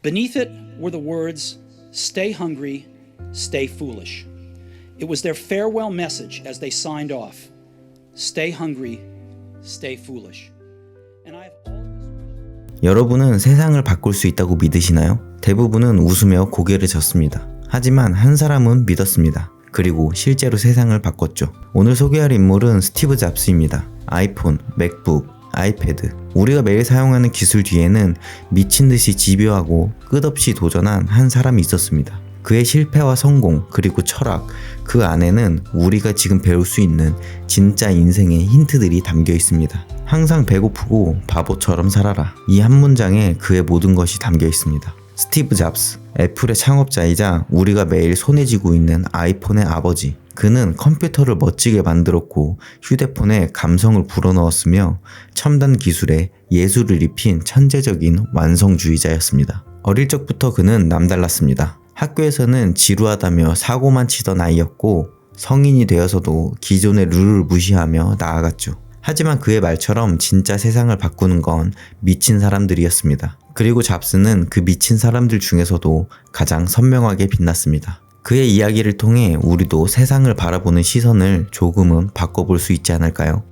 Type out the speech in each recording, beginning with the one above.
Beneath it were the words, "Stay hungry, stay foolish." It was their farewell message as they signed off. Stay hungry, stay foolish. And I've always... 여러분은 세상을 바꿀 수 있다고 믿으시나요? 대부분은 웃으며 고개를 젓습니다. 하지만 한 사람은 믿었습니다. 그리고 실제로 세상을 바꿨죠. 오늘 소개할 인물은 스티브 잡스입니다. 아이폰, 맥북, 아이패드, 우리가 매일 사용하는 기술 뒤에는 미친듯이 집요하고 끝없이 도전한 한 사람이 있었습니다. 그의 실패와 성공, 그리고 철학, 그 안에는 우리가 지금 배울 수 있는 진짜 인생의 힌트들이 담겨 있습니다. 항상 배고프고 바보처럼 살아라. 이 한 문장에 그의 모든 것이 담겨 있습니다. 스티브 잡스, 애플의 창업자이자 우리가 매일 손에 쥐고 있는 아이폰의 아버지. 그는 컴퓨터를 멋지게 만들었고 휴대폰에 감성을 불어넣었으며 첨단 기술에 예술을 입힌 천재적인 완성주의자였습니다. 어릴 적부터 그는 남달랐습니다. 학교에서는 지루하다며 사고만 치던 아이였고 성인이 되어서도 기존의 룰을 무시하며 나아갔죠. 하지만 그의 말처럼 진짜 세상을 바꾸는 건 미친 사람들이었습니다. 그리고 잡스는 그 미친 사람들 중에서도 가장 선명하게 빛났습니다. 그의 이야기를 통해 우리도 세상을 바라보는 시선을 조금은 바꿔볼 수 있지 않을까요?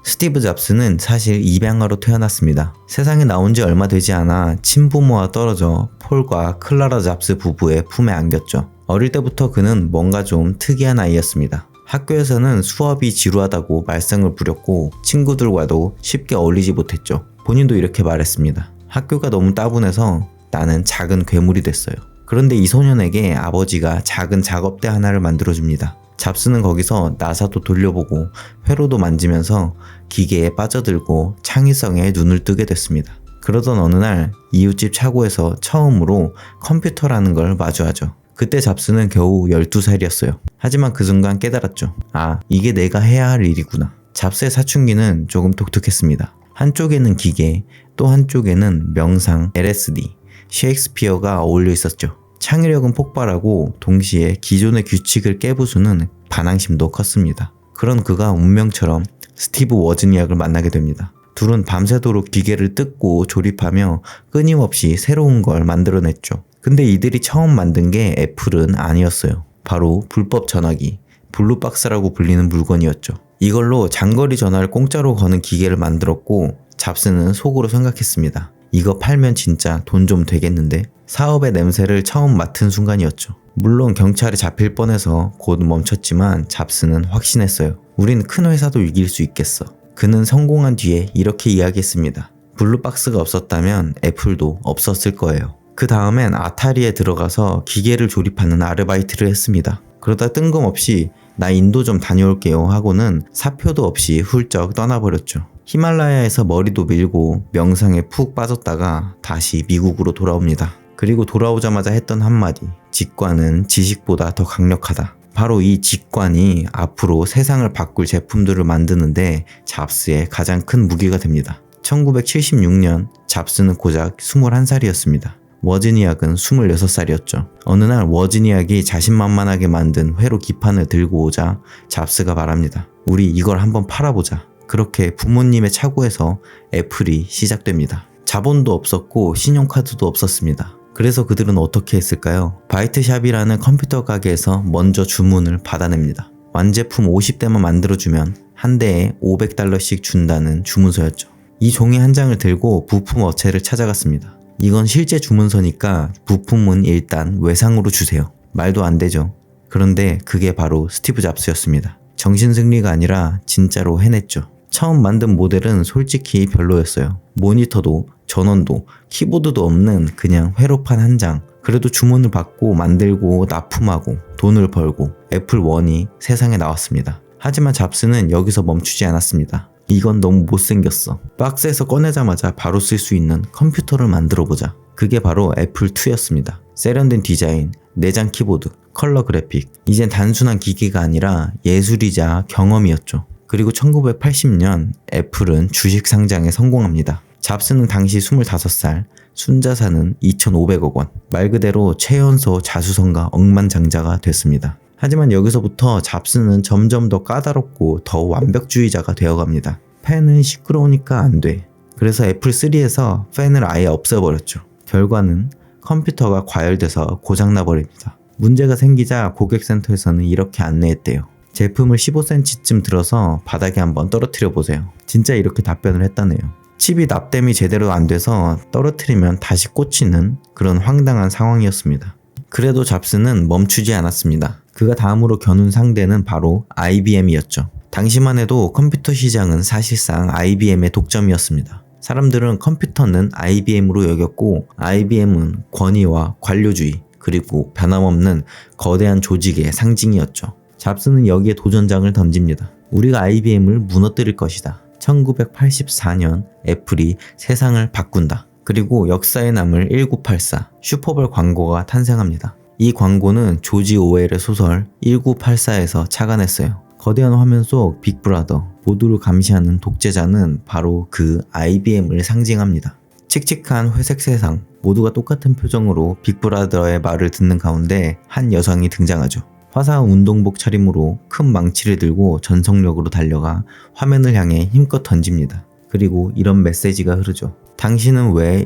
스티브 잡스는 사실 입양아로 태어났습니다. 세상에 나온 지 얼마 되지 않아 친부모와 떨어져 폴과 클라라 잡스 부부의 품에 안겼죠. 어릴 때부터 그는 뭔가 좀 특이한 아이였습니다. 학교에서는 수업이 지루하다고 말썽을 부렸고 친구들과도 쉽게 어울리지 못했죠. 본인도 이렇게 말했습니다. 학교가 너무 따분해서 나는 작은 괴물이 됐어요. 그런데 이 소년에게 아버지가 작은 작업대 하나를 만들어줍니다. 잡스는 거기서 나사도 돌려보고 회로도 만지면서 기계에 빠져들고 창의성에 눈을 뜨게 됐습니다. 그러던 어느 날 이웃집 차고에서 처음으로 컴퓨터라는 걸 마주하죠. 그때 잡스는 겨우 12살이었어요. 하지만 그 순간 깨달았죠. 아, 이게 내가 해야 할 일이구나. 잡스의 사춘기는 조금 독특했습니다. 한쪽에는 기계, 또 한쪽에는 명상, LSD, 셰익스피어가 어울려 있었죠. 창의력은 폭발하고 동시에 기존의 규칙을 깨부수는 반항심도 컸습니다. 그런 그가 운명처럼 스티브 워즈니악을 만나게 됩니다. 둘은 밤새도록 기계를 뜯고 조립하며 끊임없이 새로운 걸 만들어냈죠. 근데 이들이 처음 만든 게 애플은 아니었어요. 바로 불법 전화기, 블루박스라고 불리는 물건이었죠. 이걸로 장거리 전화를 공짜로 거는 기계를 만들었고 잡스는 속으로 생각했습니다. 이거 팔면 진짜 돈 좀 되겠는데? 사업의 냄새를 처음 맡은 순간이었죠. 물론 경찰에 잡힐 뻔해서 곧 멈췄지만 잡스는 확신했어요. 우린 큰 회사도 이길 수 있겠어. 그는 성공한 뒤에 이렇게 이야기했습니다. 블루박스가 없었다면 애플도 없었을 거예요. 그 다음엔 아타리에 들어가서 기계를 조립하는 아르바이트를 했습니다. 그러다 뜬금없이 나 인도 좀 다녀올게요 하고는 사표도 없이 훌쩍 떠나버렸죠. 히말라야에서 머리도 밀고 명상에 푹 빠졌다가 다시 미국으로 돌아옵니다. 그리고 돌아오자마자 했던 한마디, 직관은 지식보다 더 강력하다. 바로 이 직관이 앞으로 세상을 바꿀 제품들을 만드는데 잡스의 가장 큰 무기가 됩니다. 1976년 잡스는 고작 21살이었습니다. 워즈니악은 26살이었죠. 어느 날 워즈니악이 자신만만하게 만든 회로 기판을 들고 오자 잡스가 말합니다. 우리 이걸 한번 팔아보자. 그렇게 부모님의 차고에서 애플이 시작됩니다. 자본도 없었고 신용카드도 없었습니다. 그래서 그들은 어떻게 했을까요? 바이트샵이라는 컴퓨터 가게에서 먼저 주문을 받아냅니다. 완제품 50대만 만들어주면 한 대에 $500씩 준다는 주문서였죠. 이 종이 한 장을 들고 부품 업체를 찾아갔습니다. 이건 실제 주문서니까 부품은 일단 외상으로 주세요. 말도 안 되죠. 그런데 그게 바로 스티브 잡스였습니다. 정신승리가 아니라 진짜로 해냈죠. 처음 만든 모델은 솔직히 별로였어요. 모니터도 전원도 키보드도 없는 그냥 회로판 한 장. 그래도 주문을 받고 만들고 납품하고 돈을 벌고 애플 1이 세상에 나왔습니다. 하지만 잡스는 여기서 멈추지 않았습니다. 이건 너무 못생겼어. 박스에서 꺼내자마자 바로 쓸 수 있는 컴퓨터를 만들어보자. 그게 바로 애플 2였습니다. 세련된 디자인, 내장 키보드, 컬러 그래픽. 이젠 단순한 기기가 아니라 예술이자 경험이었죠. 그리고 1980년 애플은 주식 상장에 성공합니다. 잡스는 당시 25살, 순자산은 2,500억 원. 말 그대로 최연소 자수성가 억만장자가 됐습니다. 하지만 여기서부터 잡스는 점점 더 까다롭고 더 완벽주의자가 되어갑니다. 펜은 시끄러우니까 안 돼. 그래서 애플3에서 팬을 아예 없애버렸죠. 결과는 컴퓨터가 과열돼서 고장나버립니다. 문제가 생기자 고객센터에서는 이렇게 안내했대요. 제품을 15cm쯤 들어서 바닥에 한번 떨어뜨려 보세요. 진짜 이렇게 답변을 했다네요. 칩이 납땜이 제대로 안 돼서 떨어뜨리면 다시 꽂히는 그런 황당한 상황이었습니다. 그래도 잡스는 멈추지 않았습니다. 그가 다음으로 겨눈 상대는 바로 IBM이었죠. 당시만 해도 컴퓨터 시장은 사실상 IBM의 독점이었습니다. 사람들은 컴퓨터는 IBM으로 여겼고 IBM은 권위와 관료주의 그리고 변함없는 거대한 조직의 상징이었죠. 잡스는 여기에 도전장을 던집니다. 우리가 IBM을 무너뜨릴 것이다. 1984년 애플이 세상을 바꾼다. 그리고 역사에 남을 1984 슈퍼볼 광고가 탄생합니다. 이 광고는 조지 오웰의 소설 1984에서 착안했어요. 거대한 화면 속 빅브라더, 모두를 감시하는 독재자는 바로 그 IBM을 상징합니다. 칙칙한 회색 세상, 모두가 똑같은 표정으로 빅브라더의 말을 듣는 가운데 한 여성이 등장하죠. 화사한 운동복 차림으로 큰 망치를 들고 전속력으로 달려가 화면을 향해 힘껏 던집니다. 그리고 이런 메시지가 흐르죠. 당신은 왜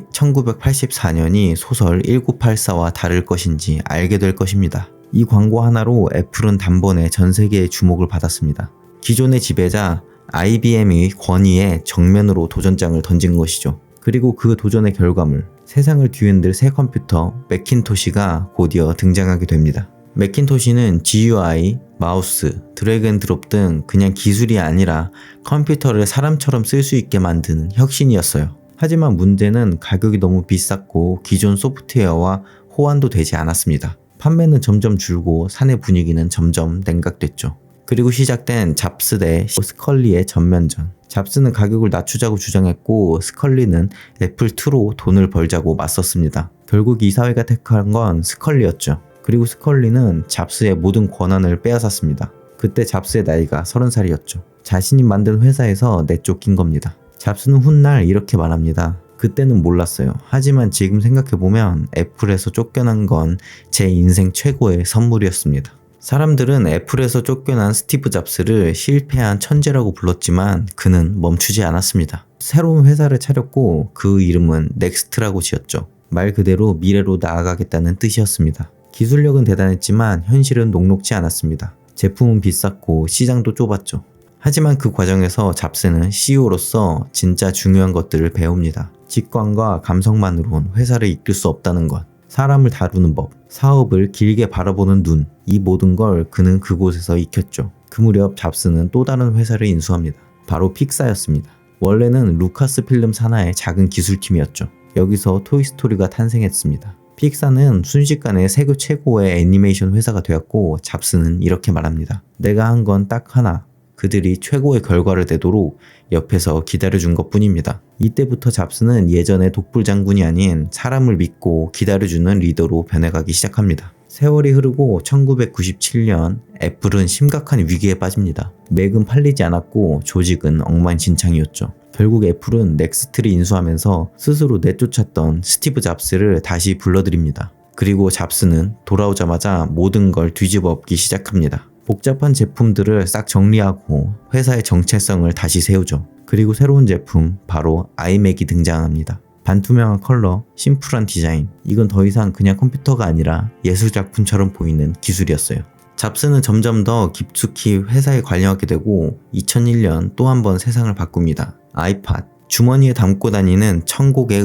1984년이 소설 1984와 다를 것인지 알게 될 것입니다. 이 광고 하나로 애플은 단번에 전 세계의 주목을 받았습니다. 기존의 지배자 IBM의 권위에 정면으로 도전장을 던진 것이죠. 그리고 그 도전의 결과물, 세상을 뒤흔들 새 컴퓨터 매킨토시가 곧이어 등장하게 됩니다. 매킨토시는 GUI, 마우스, 드래그 앤 드롭 등 그냥 기술이 아니라 컴퓨터를 사람처럼 쓸 수 있게 만드는 혁신이었어요. 하지만 문제는 가격이 너무 비쌌고 기존 소프트웨어와 호환도 되지 않았습니다. 판매는 점점 줄고 사내 분위기는 점점 냉각됐죠. 그리고 시작된 잡스 대 스컬리의 전면전. 잡스는 가격을 낮추자고 주장했고 스컬리는 애플2로 돈을 벌자고 맞섰습니다. 결국 이 사회가 택한 건 스컬리였죠. 그리고 스컬리는 잡스의 모든 권한을 빼앗았습니다. 그때 잡스의 나이가 30살이었죠. 자신이 만든 회사에서 내쫓긴 겁니다. 잡스는 훗날 이렇게 말합니다. 그때는 몰랐어요. 하지만 지금 생각해보면 애플에서 쫓겨난 건 제 인생 최고의 선물이었습니다. 사람들은 애플에서 쫓겨난 스티브 잡스를 실패한 천재라고 불렀지만 그는 멈추지 않았습니다. 새로운 회사를 차렸고 그 이름은 넥스트라고 지었죠. 말 그대로 미래로 나아가겠다는 뜻이었습니다. 기술력은 대단했지만 현실은 녹록지 않았습니다. 제품은 비쌌고 시장도 좁았죠. 하지만 그 과정에서 잡스는 CEO로서 진짜 중요한 것들을 배웁니다. 직관과 감성만으론 회사를 이끌 수 없다는 것, 사람을 다루는 법, 사업을 길게 바라보는 눈, 이 모든 걸 그는 그곳에서 익혔죠. 그 무렵 잡스는 또 다른 회사를 인수합니다. 바로 픽사였습니다. 원래는 루카스 필름 산하의 작은 기술팀이었죠. 여기서 토이스토리가 탄생했습니다. 픽사는 순식간에 세계 최고의 애니메이션 회사가 되었고 잡스는 이렇게 말합니다. 내가 한 건 딱 하나. 그들이 최고의 결과를 내도록 옆에서 기다려준 것 뿐입니다. 이때부터 잡스는 예전의 독불 장군이 아닌 사람을 믿고 기다려주는 리더로 변해가기 시작합니다. 세월이 흐르고 1997년 애플은 심각한 위기에 빠집니다. 맥은 팔리지 않았고 조직은 엉망진창이었죠. 결국 애플은 넥스트를 인수하면서 스스로 내쫓았던 스티브 잡스를 다시 불러들입니다. 그리고 잡스는 돌아오자마자 모든 걸 뒤집어 엎기 시작합니다. 복잡한 제품들을 싹 정리하고 회사의 정체성을 다시 세우죠. 그리고 새로운 제품, 바로 아이맥이 등장합니다. 반투명한 컬러, 심플한 디자인, 이건 더 이상 그냥 컴퓨터가 아니라 예술작품처럼 보이는 기술이었어요. 잡스는 점점 더 깊숙이 회사에 관여하게 되고 2001년 또 한 번 세상을 바꿉니다. 아이팟, 주머니에 담고 다니는 천곡의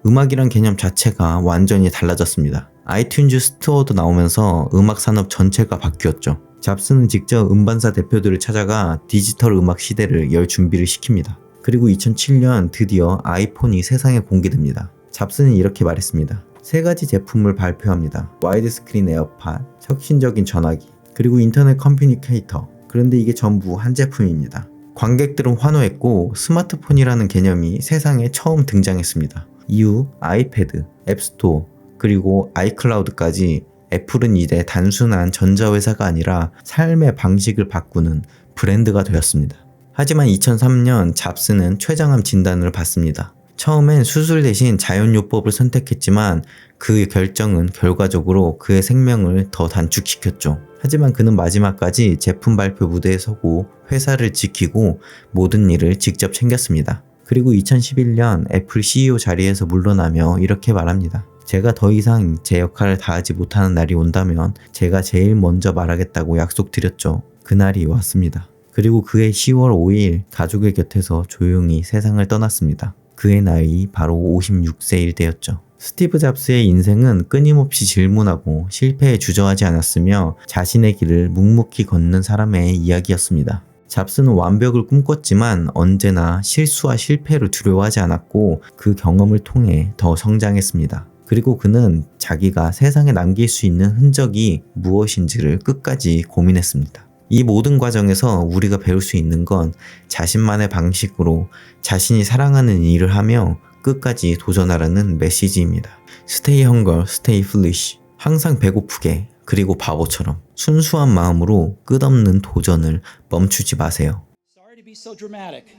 음악이란 개념 자체가 완전히 달라졌습니다. 아이튠즈 스토어도 나오면서 음악 산업 전체가 바뀌었죠. 잡스는 직접 음반사 대표들을 찾아가 디지털 음악 시대를 열 준비를 시킵니다. 그리고 2007년 드디어 아이폰이 세상에 공개됩니다. 잡스는 이렇게 말했습니다. 세 가지 제품을 발표합니다. 와이드 스크린 에어팟, 혁신적인 전화기, 그리고 인터넷 커뮤니케이터. 그런데 이게 전부 한 제품입니다. 관객들은 환호했고 스마트폰이라는 개념이 세상에 처음 등장했습니다. 이후 아이패드, 앱스토어, 그리고 아이클라우드까지 애플은 이제 단순한 전자회사가 아니라 삶의 방식을 바꾸는 브랜드가 되었습니다. 하지만 2003년 잡스는 췌장암 진단을 받습니다. 처음엔 수술 대신 자연요법을 선택했지만 그 결정은 결과적으로 그의 생명을 더 단축시켰죠. 하지만 그는 마지막까지 제품 발표 무대에 서고 회사를 지키고 모든 일을 직접 챙겼습니다. 그리고 2011년 애플 CEO 자리에서 물러나며 이렇게 말합니다. 제가 더 이상 제 역할을 다하지 못하는 날이 온다면 제가 제일 먼저 말하겠다고 약속드렸죠. 그날이 왔습니다. 그리고 그해 10월 5일 가족의 곁에서 조용히 세상을 떠났습니다. 그의 나이 바로 56세일 때였죠. 스티브 잡스의 인생은 끊임없이 질문하고 실패에 주저하지 않았으며 자신의 길을 묵묵히 걷는 사람의 이야기였습니다. 잡스는 완벽을 꿈꿨지만 언제나 실수와 실패를 두려워하지 않았고 그 경험을 통해 더 성장했습니다. 그리고 그는 자기가 세상에 남길 수 있는 흔적이 무엇인지를 끝까지 고민했습니다. 이 모든 과정에서 우리가 배울 수 있는 건 자신만의 방식으로 자신이 사랑하는 일을 하며 끝까지 도전하라는 메시지입니다. Stay hunger, stay foolish. 항상 배고프게 그리고 바보처럼 순수한 마음으로 끝없는 도전을 멈추지 마세요. Sorry to be so dramatic,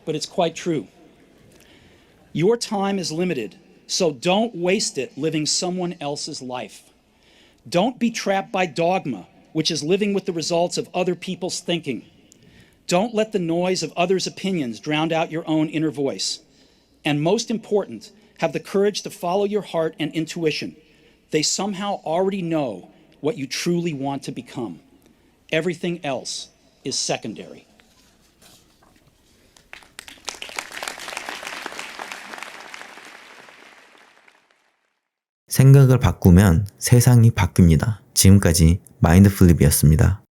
but it's quite true. Your time is limited, so don't waste it living someone else's life. Don't be trapped by dogma, which is living with the results of other people's thinking. Don't let the noise of others' opinions drown out your own inner voice. And most important, have the courage to follow your heart and intuition. They somehow already know what you truly want to become. Everything else is secondary. 생각을 바꾸면 세상이 바뀝니다. 지금까지 마인드플립이었습니다.